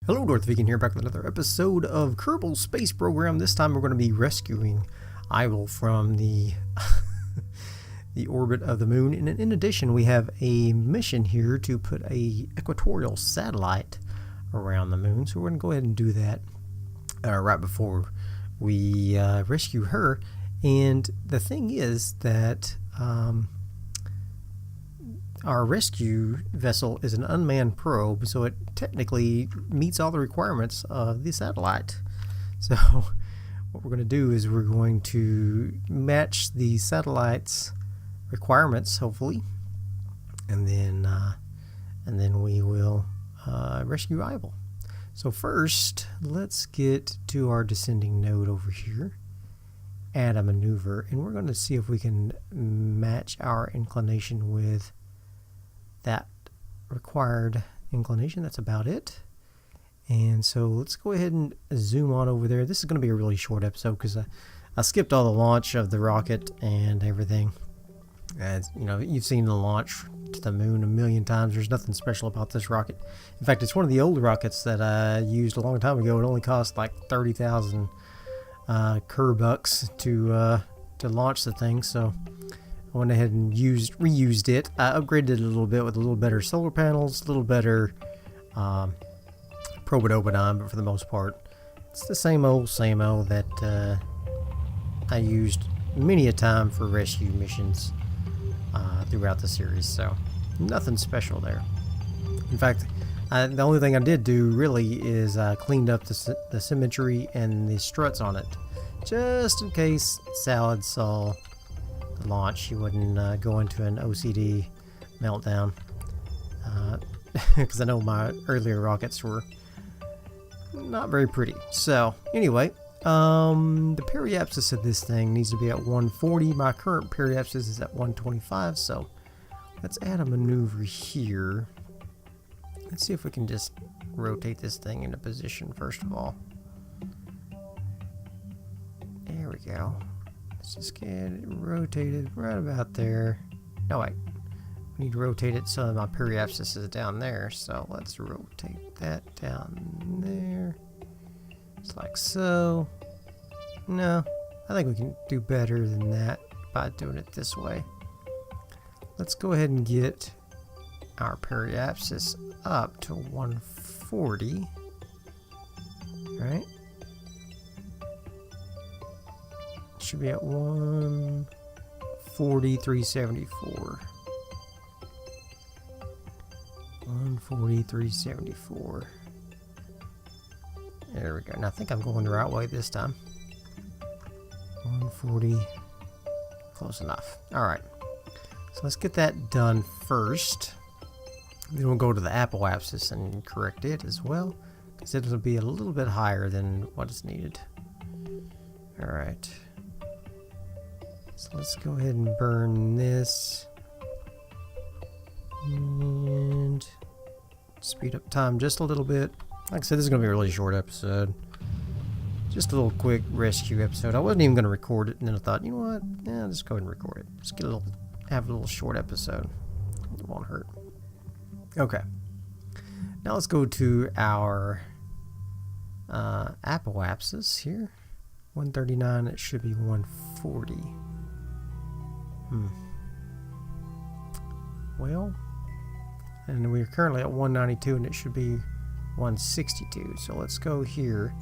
Hello, Darthvegan here, back with another episode of Kerbal Space Program. This time we're going to be rescuing Ivel from the the orbit of the moon. And in addition, we have a mission here to put a equatorial satellite around the moon. So we're going to go ahead and do that right before we rescue her. And the thing is that our rescue vessel is an unmanned probe, so it technically meets all the requirements of the satellite. So what we're going to do is we're going to match the satellite's requirements, hopefully, and then we will rescue Ivel. So first, let's get to our descending node over here, add a maneuver, and we're going to see if we can match our inclination with that required inclination. That's about it. And so let's go ahead and zoom on over there. This is going to be a really short episode because I skipped all the launch of the rocket and everything. As you know, you've seen the launch to the moon a million times. There's nothing special about this rocket. In fact, it's one of the old rockets that I used a long time ago. It only cost like 30,000 Kerbucks to launch the thing. So I went ahead and reused it. I upgraded it a little bit with a little better solar panels, a little better probodobodyne, but for the most part, it's the same old that I used many a time for rescue missions throughout the series. So nothing special there. In fact, the only thing I did do really is I cleaned up the symmetry and the struts on it, just in case Salad saw the launch, he wouldn't go into an OCD meltdown, because I know my earlier rockets were not very pretty. So anyway, the periapsis of this thing needs to be at 140. My current periapsis is at 125, so let's add a maneuver here. Let's see if we can just rotate this thing into position first of all. There we go. Let's just get it rotated right about there. No, wait. We need to rotate it so that my periapsis is down there. So let's rotate that down there. Just like so. No, I think we can do better than that by doing it this way. Let's go ahead and get our periapsis up to 140. Right? Should be at 143.74. 143.74. There we go. And I think I'm going the right way this time. 140. Close enough. Alright. So let's get that done first. Then we'll go to the apoapsis and correct it as well, because it'll be a little bit higher than what is needed. Alright. So let's go ahead and burn this and speed up time just a little bit. Like I said, this is going to be a really short episode. Just a little quick rescue episode. I wasn't even going to record it, and then I thought, you know what? Yeah, just go ahead and record it. Just have a little short episode. It won't hurt. Okay. Now let's go to our apoapsis here. 139. It should be 140. Well, and we're currently at 192 and it should be 162. So let's go here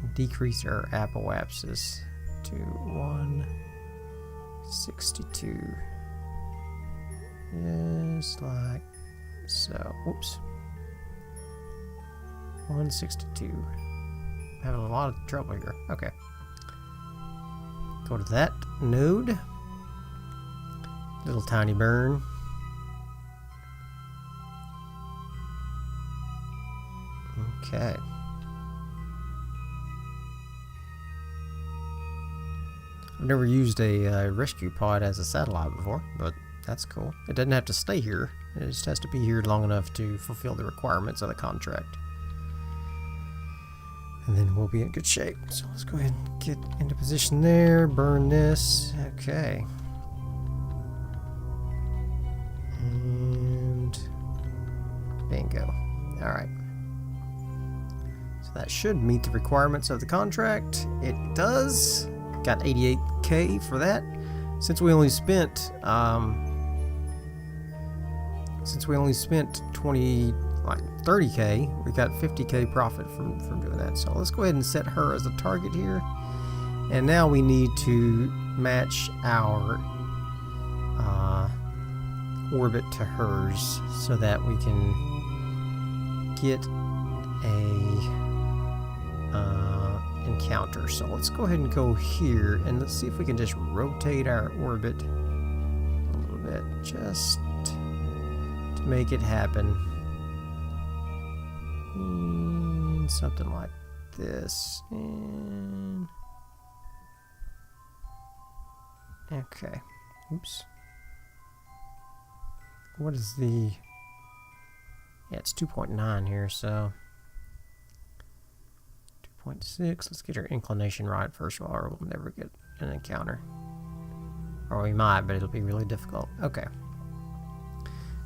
and decrease our apoapsis to 162. Just like so. Whoops. 162. Having a lot of trouble here. Okay. Go to that node. Little tiny burn. Okay. I've never used a rescue pod as a satellite before, but that's cool. It doesn't have to stay here. It just has to be here long enough to fulfill the requirements of the contract. And then we'll be in good shape. So let's go ahead and get into position there. Burn this. Okay. And bingo. Alright. So that should meet the requirements of the contract. It does. Got 88K for that. Since we only spent 30K, we got 50K profit from doing that. So let's go ahead and set her as a target here. And now we need to match our orbit to hers so that we can get a encounter. So let's go ahead and go here and let's see if we can just rotate our orbit a little bit just to make it happen. And something like this. And okay. Oops. What is the... Yeah, it's 2.9 here, so... 2.6. Let's get our inclination right first of all, or we'll never get an encounter. Or we might, but it'll be really difficult. Okay.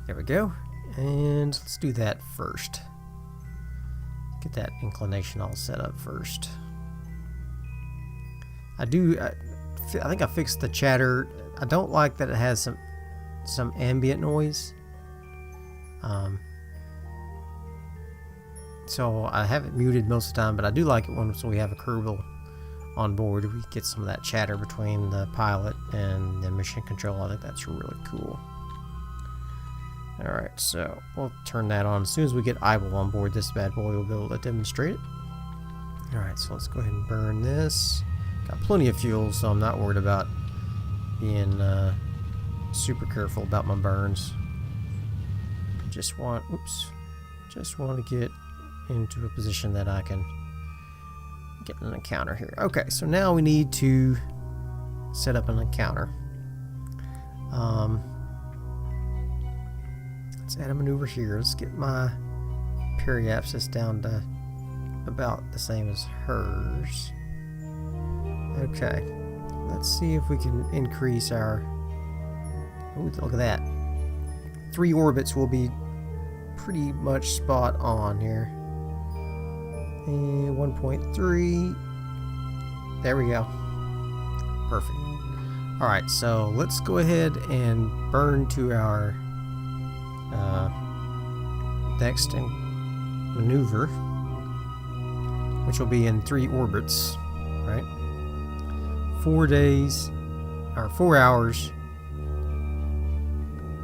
There we go. And let's do that first. Get that inclination all set up first. I think I fixed the chatter. I don't like that it has some ambient noise. So I have it muted most of the time, but I do like it once we have a Kerbal on board. We get some of that chatter between the pilot and the mission control. I think that's really cool. Alright, so we'll turn that on. As soon as we get Eyeball on board, this bad boy will be able to demonstrate it. Alright, so let's go ahead and burn this. Got plenty of fuel, so I'm not worried about being super careful about my burns. Just want to get into a position that I can get an encounter here. Okay, so now we need to set up an encounter. Let's add a maneuver here. Let's get my periapsis down to about the same as hers. Okay, let's see if we can increase our... Ooh, look at that. 3 orbits will be pretty much spot on here. And 1.3. There we go. Perfect. Alright, so let's go ahead and burn to our next maneuver, which will be in 3 orbits, right? 4 days, or 4 hours,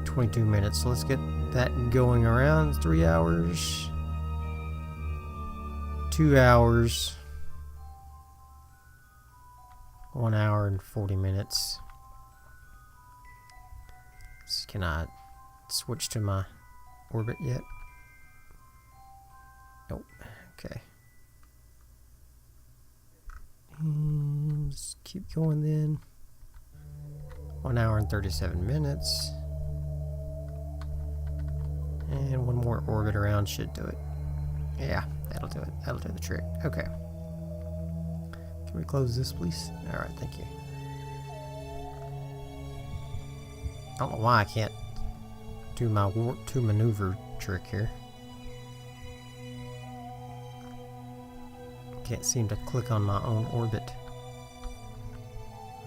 22 minutes. So let's get that going around. 3 hours, 2 hours, 1 hour and 40 minutes. Can I switch to my orbit yet? Nope. Okay. And let's keep going then. 1 hour and 37 minutes. And 1 more orbit around should do it. Yeah, that'll do it. That'll do the trick. Okay. Can we close this, please? Alright, thank you. I don't know why I can't do my warp to maneuver trick here. Can't seem to click on my own orbit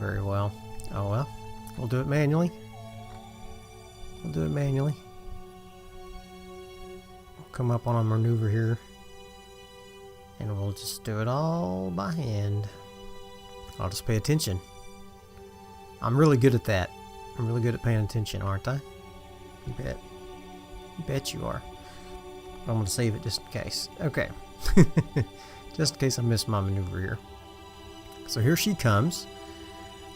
very well. Oh well. We'll do it manually. We'll do it manually. We'll come up on a maneuver here. And we'll just do it all by hand. I'll just pay attention. I'm really good at that. I'm really good at paying attention, aren't I? You bet. You bet you are. I'm going to save it just in case. Okay. Just in case I miss my maneuver here. So here she comes.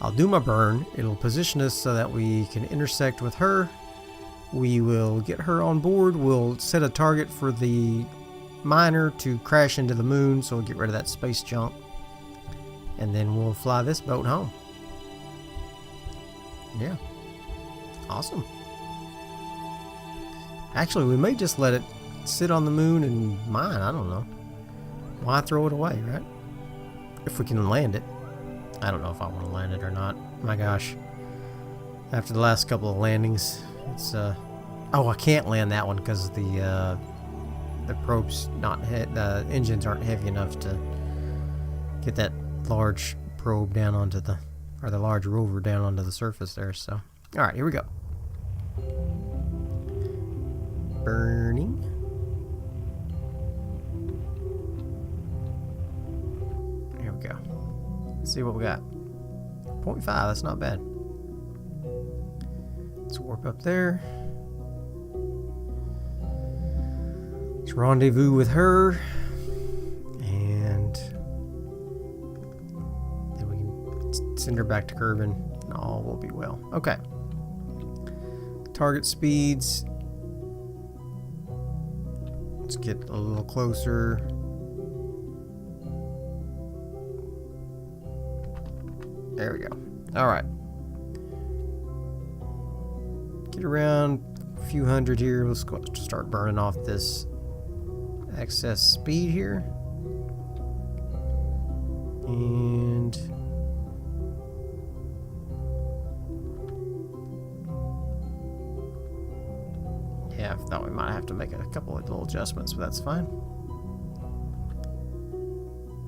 I'll do my burn. It'll position us so that we can intersect with her. We will get her on board. We'll set a target for the miner to crash into the moon, so we'll get rid of that space junk. And then we'll fly this boat home. Yeah. Awesome. Actually, we may just let it sit on the moon and mine. I don't know. Why throw it away, right? If we can land it. I don't know if I want to land it or not. My gosh. After the last couple of landings, it's oh, I can't land that one because the the probe's not the engines aren't heavy enough to get that large probe down onto the, or the large rover down onto the surface there. So, all right, here we go. Burning. Here we go. Let's see what we got. 0.5, that's not bad. Let's warp up there. Let's rendezvous with her. And then we can send her back to Kerbin and all will be well. Okay. Target speeds. Let's get a little closer. There we go. Alright. Get around a few hundred here. Let's go start burning off this excess speed here. And yeah, I thought we might have to make a couple of little adjustments, but that's fine.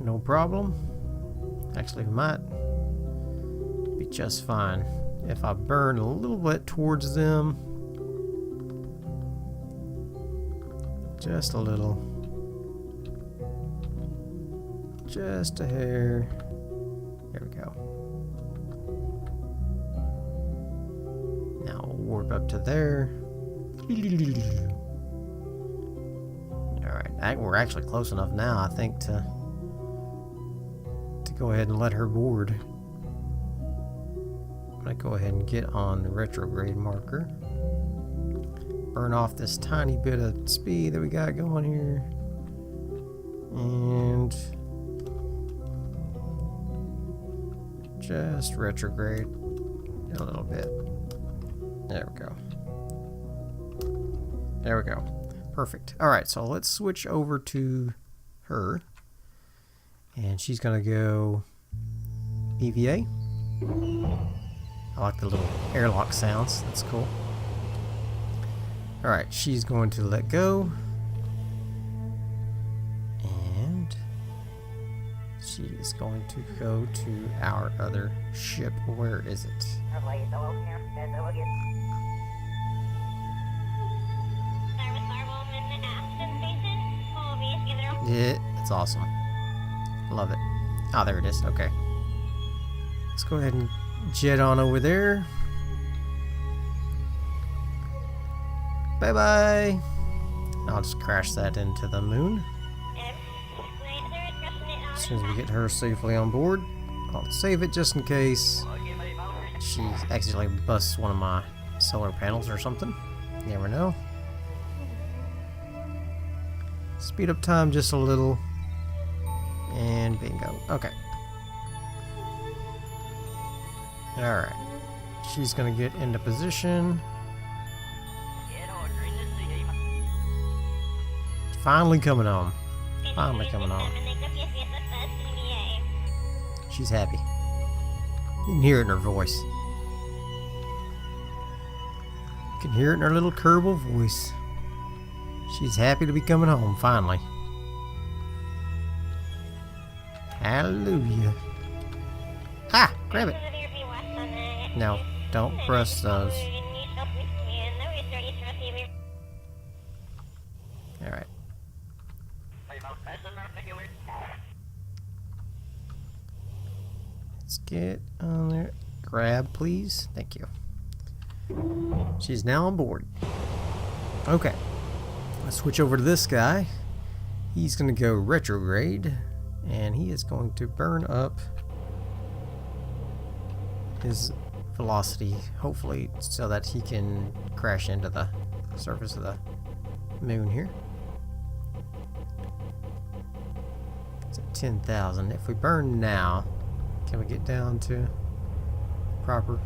No problem. Actually, we might be just fine if I burn a little bit towards them. Just a little. Just a hair. There we go. Now we'll warp up to there. Alright, we're actually close enough now, I think, to go ahead and let her board. I'm going to go ahead and get on the retrograde marker. Burn off this tiny bit of speed that we got going here. And just retrograde a little bit. There we go. There we go. Perfect. Alright, so let's switch over to her. And she's going to go EVA. I like the little airlock sounds. That's cool. Alright, she's going to let go. And she is going to go to our other ship. Where is it? Yeah, it's awesome. Love it. Ah, there it is. Okay. Let's go ahead and jet on over there. Bye bye. I'll just crash that into the moon. As soon as we get her safely on board, I'll save it just in case she accidentally busts one of my solar panels or something. You never know. Speed up time just a little. And bingo. Okay. Alright. She's gonna get into position. Finally coming on. Finally coming on. She's happy. You can hear it in her voice. You can hear it in her little Kerbal voice. She's happy to be coming home, finally. Hallelujah. Ha! Grab it. No, don't press those. Alright. Let's get on there. Grab, please. Thank you. She's now on board. Okay. Let's switch over to this guy. He's going to go retrograde. And he is going to burn up his velocity, hopefully, so that he can crash into the surface of the moon here. It's at 10,000. If we burn now, can we get down to proper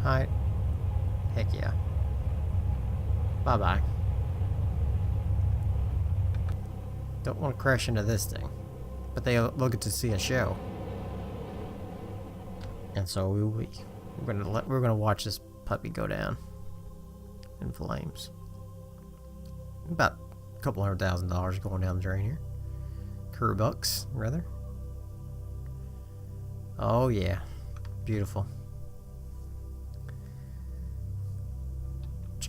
height? Heck yeah. Bye-bye. Don't want to crash into this thing. But they'll get to see a show. And so we're gonna watch this puppy go down in flames. About couple $100,000 going down the drain here. Kerbucks, rather. Oh yeah, beautiful.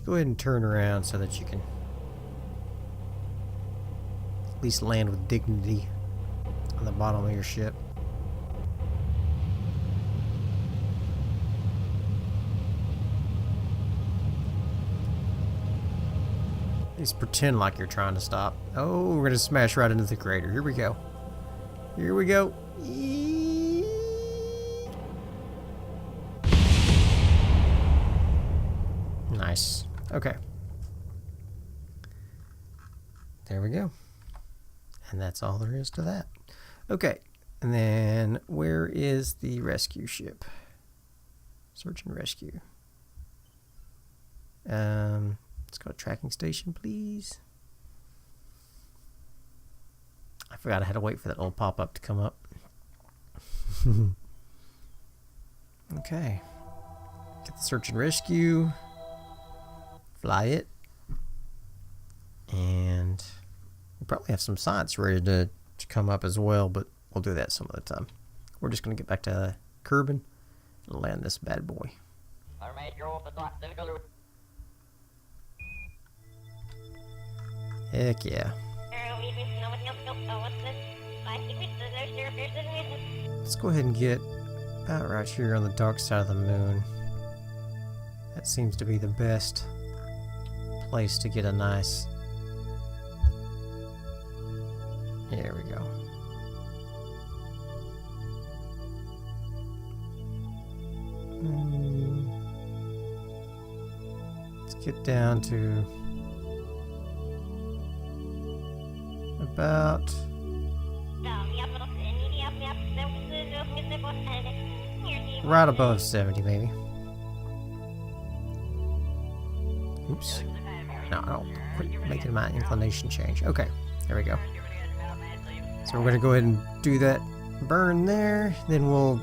Go ahead and turn around so that you can at least land with dignity on the bottom of your ship. At least pretend like you're trying to stop. Oh, we're gonna smash right into the crater. Here we go. Here we go. Nice. Okay. There we go. And that's all there is to that. Okay. And then where is the rescue ship? Search and rescue. Let's go to tracking station, please. I forgot I had to wait for that little pop-up to come up. Okay. Get the search and rescue. Fly it, and we probably have some science ready to come up as well, but we'll do that some other time. We're just going to get back to Kerbin and land this bad boy. Heck yeah. Let's go ahead and get about right here on the dark side of the moon. That seems to be the best place to get a nice. There we go. Let's get down to about right above 70 maybe. Oops. No, I don't quit making my inclination change. Okay, there we go. So we're going to go ahead and do that burn there. Then we'll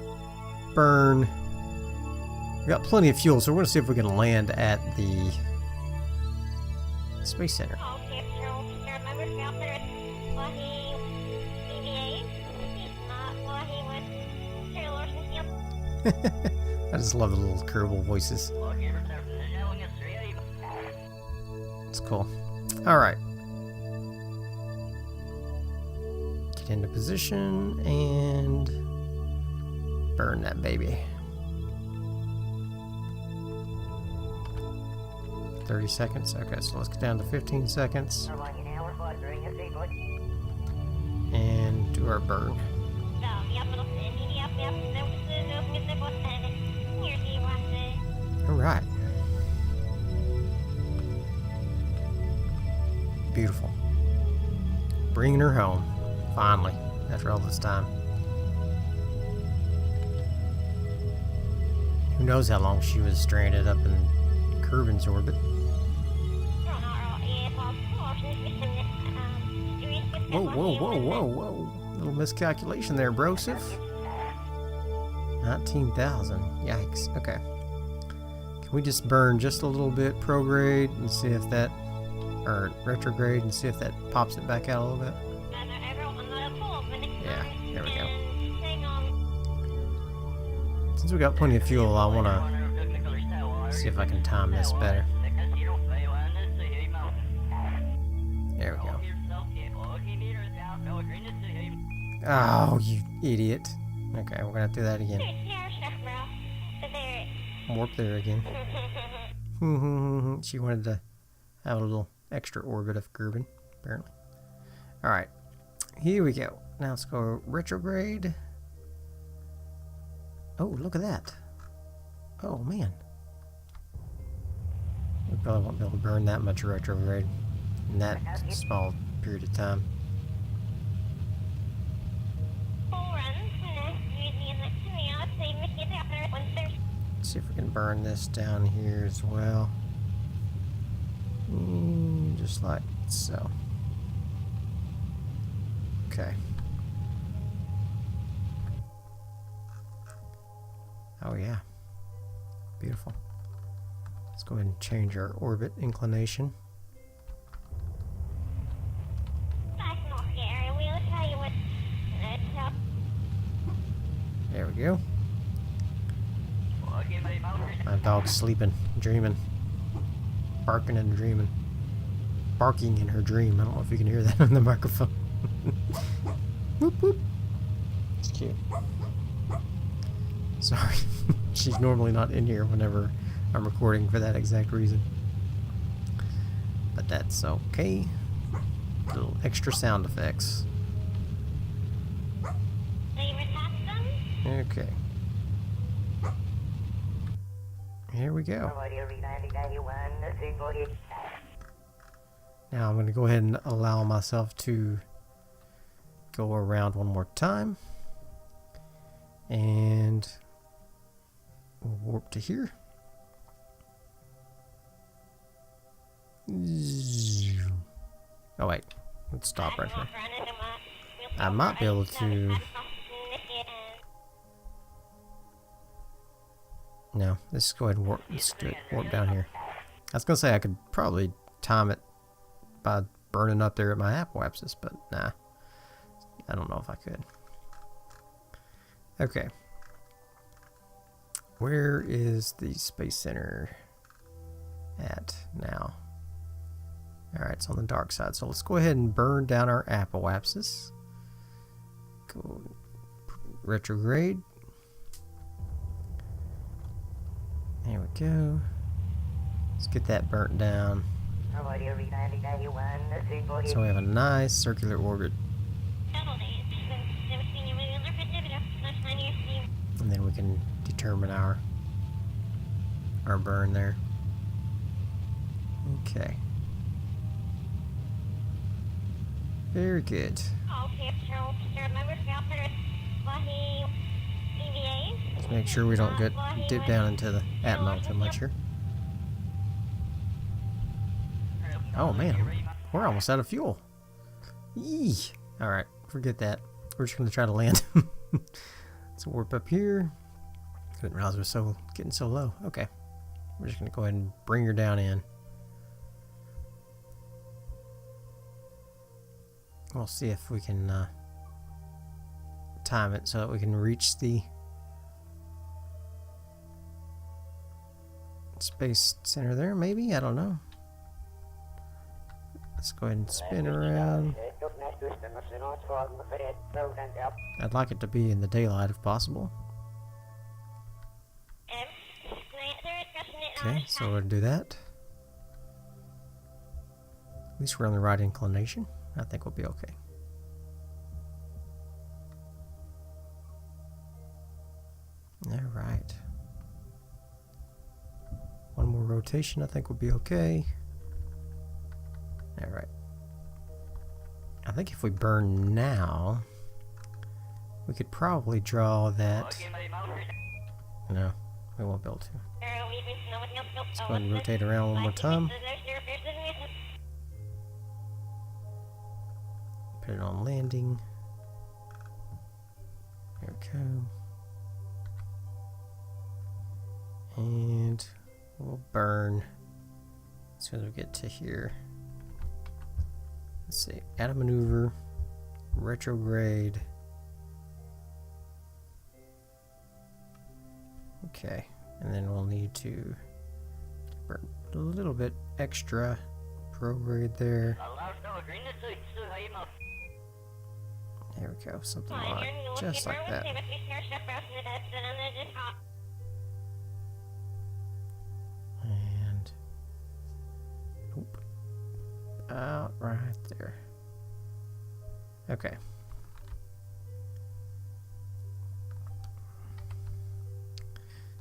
burn. We've got plenty of fuel, so we're going to see if we can land at the Space Center. I just love the little Kerbal voices. It's cool. Alright. Get into position and burn that baby. 30 seconds. Okay, so let's get down to 15 seconds. And do our burn. Alright. Beautiful. Bringing her home. Finally. After all this time. Who knows how long she was stranded up in Kerbin's orbit. Whoa, whoa, whoa, whoa, whoa. Little miscalculation there, brosif. 19,000. Yikes. Okay. Can we just burn just a little bit prograde and see if that, or retrograde and see if that pops it back out a little bit? Yeah, there we go. Since we got plenty of fuel, I want to see if I can time this better. There we go. Oh, you idiot. Okay, we're going to do that again. Warp there again. She wanted to have a little extra orbit of Kerbin, apparently. Alright, here we go. Now let's go retrograde. Oh, look at that. Oh, man. We probably won't be able to burn that much retrograde in that small period of time. Let's see if we can burn this down here as well. Just like so. Okay. Oh yeah. Beautiful. Let's go ahead and change our orbit inclination. we go. My dog's sleeping, dreaming, barking and dreaming. Barking in her dream. I don't know if you can hear that on the microphone. Whoop whoop. It's cute. Sorry. She's normally not in here whenever I'm recording for that exact reason. But that's okay. Little extra sound effects. Okay. Here we go. Now I'm going to go ahead and allow myself to go around one more time. And we'll warp to here. Oh wait, let's stop right here. I might be able to... No, let's go ahead and warp. Let's do it. Warp down here. I was gonna say I could probably time it by burning up there at my apoapsis, but nah. I don't know if I could. Okay. Where is the Space Center at now? Alright, it's on the dark side, so let's go ahead and burn down our apoapsis. Go retrograde. There we go. Let's get that burnt down. So we have a nice circular orbit. And then we can determine our burn there. Okay. Very good. Let's make sure we don't get dip down into the atmo too much here. Oh man, we're almost out of fuel. Yee. Alright, forget that. We're just gonna try to land. Let's warp up here. Couldn't realize it was getting so low. Okay. We're just gonna go ahead and bring her down in. We'll see if we can time it so that we can reach the Space Center there, maybe? I don't know. Let's go ahead and spin around. I'd like it to be in the daylight if possible. Okay, so we'll do that. At least we're on the right inclination. I think we'll be okay. Alright. One more rotation, I think we'll be okay. Alright. I think if we burn now, we could probably draw that. No, we won't be able to. Let's go ahead and rotate around one more time. Put it on landing. There we go. And we'll burn as soon as we get to here. Let's see, add a maneuver, retrograde. Okay, and then we'll need to burn a little bit extra prograde there. There we go, something like just like that. And out right there. Okay.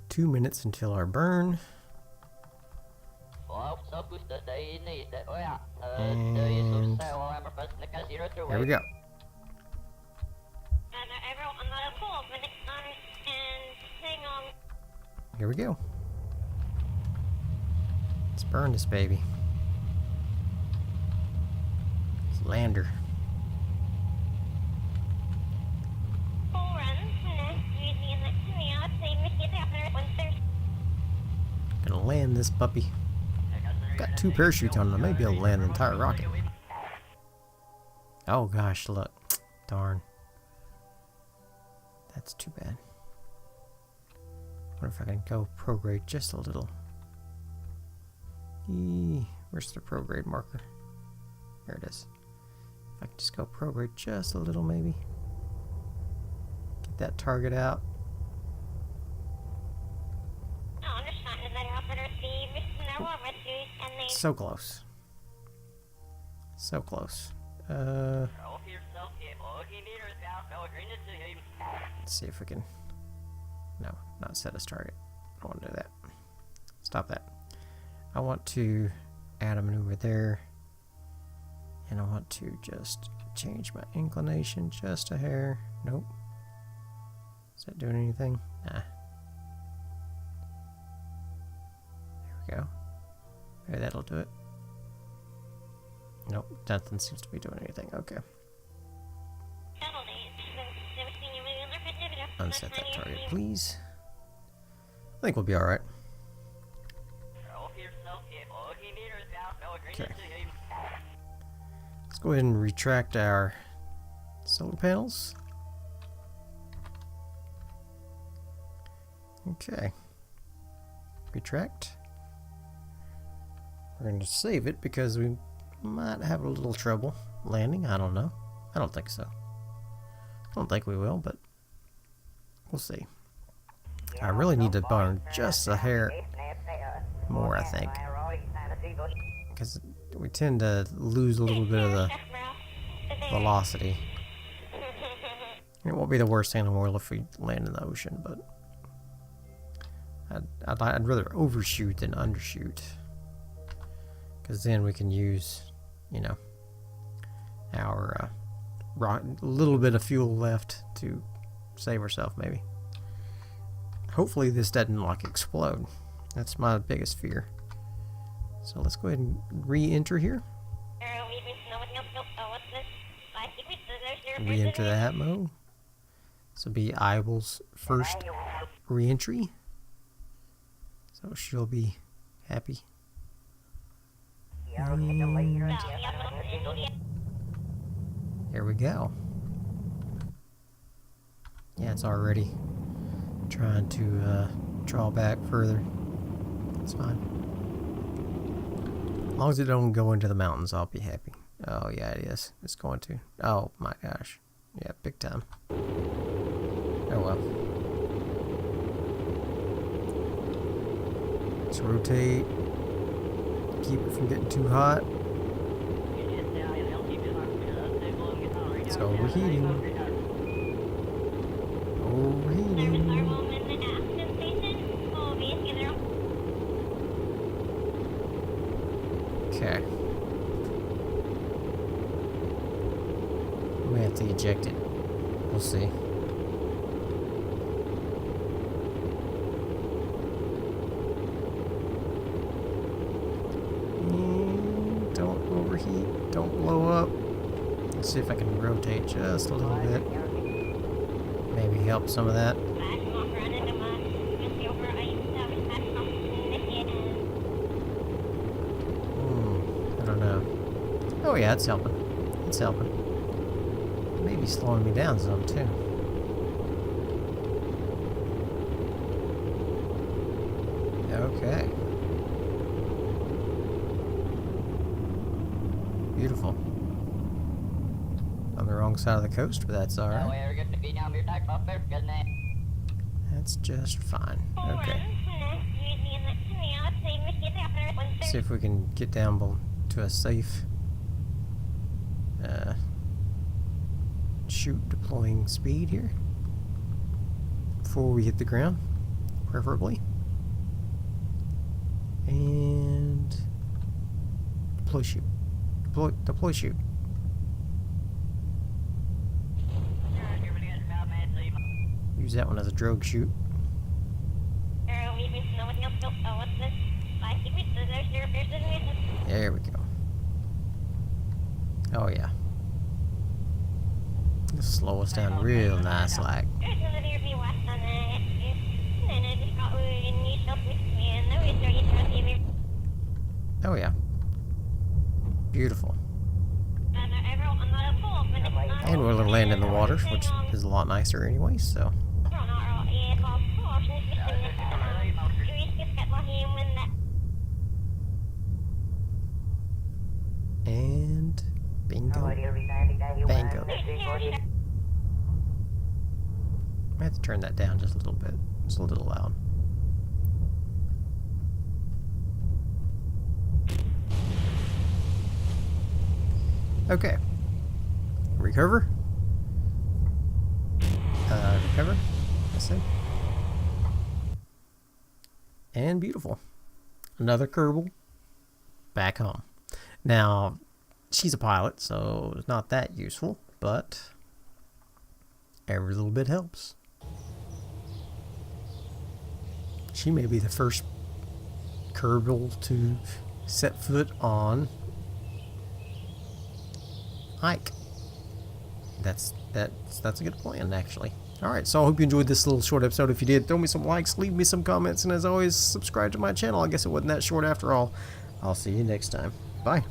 Two minutes until our burn. And here we go. Here we go. Let's burn this baby. Let's land her. Gonna land this puppy. Got two parachutes on it. I may be able to land the entire rocket. Oh gosh, look. Darn. That's too bad. What if I can go prograde just a little? Where's the prograde marker? There it is. If I can just go prograde just a little, maybe. Get that target out. So close. So close. Let's see if we can... No, not set as target. I don't want to do that. Stop that. I want to add a maneuver there. And I want to just change my inclination just a hair. Nope. Is that doing anything? Nah. There we go. Maybe that'll do it. Nope, nothing seems to be doing anything. Okay. Unset that target, please. I think we'll be alright. Okay. Let's go ahead and retract our solar panels. Okay. Retract. We're going to save it because we might have a little trouble landing. I don't know. I don't think so. I don't think we will, but we'll see. I really need to burn just a hair more, I think. Because we tend to lose a little bit of the velocity. It won't be the worst thing in the world if we land in the ocean, but I'd rather overshoot than undershoot. Because then we can use, you know, our little bit of fuel left to save ourselves, maybe. Hopefully this doesn't like explode. That's my biggest fear. So let's go ahead and re-enter here. Re-enter the hat mode. This will be Ibel's first re-entry. So she'll be happy. And here we go. Yeah, it's already trying to draw back further. It's fine. As long as it don't go into the mountains, I'll be happy. Oh yeah, it is. It's going to. Oh my gosh. Yeah, big time. Oh well. Let's rotate. Keep it from getting too hot. It's overheating. Overheating. Okay. We have to eject it. We'll see. Don't overheat. Don't blow up. Let's see if I can rotate just a little bit. Maybe help some of that. I don't know. Oh yeah, it's helping. It's helping. Maybe slowing me down some too. Okay. Beautiful. On the wrong side of the coast, but that's alright. That's just fine. Okay. See if we can get down to a safe shoot deploying speed here before we hit the ground, preferably. And deploy shoot. Deploy shoot. Use that one as a drogue shoot. There we go. Oh yeah. Just slow us down real nice like. Oh yeah. Beautiful. And we'll land in the water, which is a lot nicer anyway, so. And bingo. Bango. I have to turn that down just a little bit. It's a little loud. Okay. Recover. Recover. I said. And beautiful. Another Kerbal. Back home. Now, she's a pilot, so it's not that useful, but every little bit helps. She may be the first Kerbal to set foot on Ike. That's a good plan, actually. Alright, so I hope you enjoyed this little short episode. If you did, throw me some likes, leave me some comments, and as always, subscribe to my channel. I guess it wasn't that short after all. I'll see you next time. Bye.